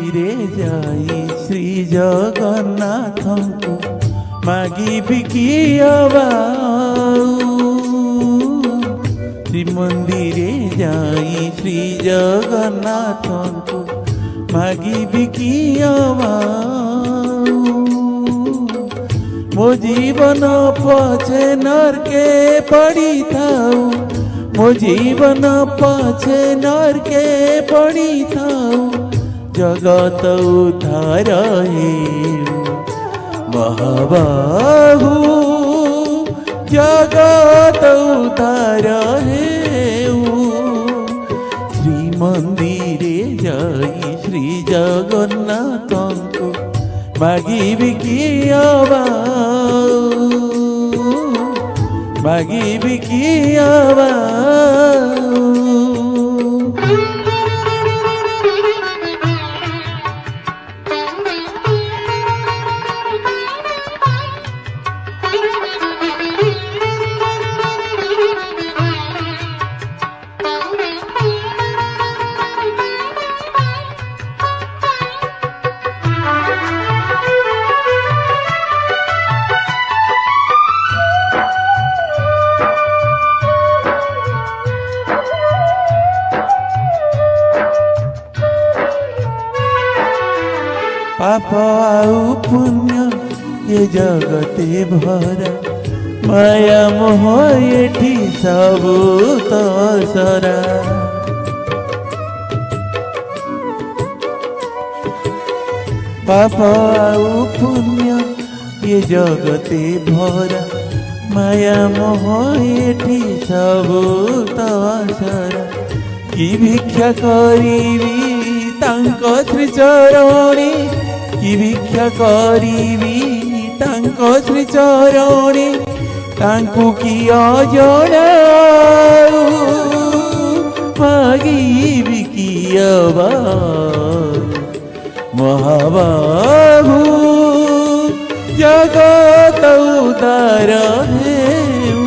ଶ୍ରୀମନ୍ଦିରେ ଯାଇ ଶ୍ରୀ ଜଗନ୍ନାଥଙ୍କୁ ମାଗିବି କି ଶ୍ରୀମନ୍ଦିରେ ଯାଇ ଶ୍ରୀ ଜଗନ୍ନାଥଙ୍କୁ ମାଗିବି କି ମୋ ଜୀବନ ପଛେ ନର୍କେ ପଡ଼ିଥାଉ, ମୋ ଜୀବନ ପଛେ ନର୍କେ ପଡ଼ିଥାଉ, ଜଗତ ଉଦ୍ଧାର ହେଉ ମହାବାହୁ, ଜଗତ ଉଦ୍ଧାର ହେଉ। ଶ୍ରୀମନ୍ଦିରେ ଯାଇ ଶ୍ରୀ ଜଗନ୍ନାଥଙ୍କୁ ମାଗିବି କି ମାଗିବି କି पाप आउ पुण्य ये जगते भरा, माया मोह एठी सबु तो सरा। पाप आउ पुण्य ये जगते भरा, माया मोह एठी सबु तो सरा। कि भिक्षा करिबी तांको श्री चरणी, कि भिक्षा करिबी तांको श्री चरणी, तांकु किया जणाऊ मागिबी किया महाबाहु, जगत उद्धार हेउ।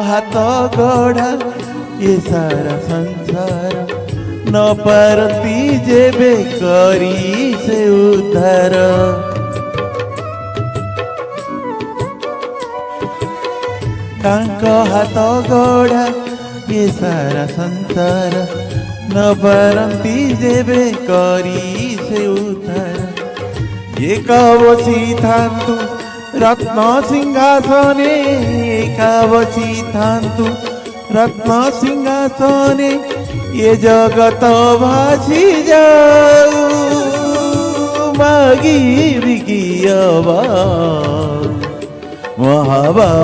हाथ गढ़ा ये सारा संसार, न पारती जेबे करी से उद्धार। हाथ गढ़ा ये सारा संसार, न पारती जेबे करी से उद्धार। ये बसी थांतु रत्न सिंहासने, एका बसी थांतु रत्न सिंहासने, ये जगत भासी जाऊ मागिबी कि महाबा।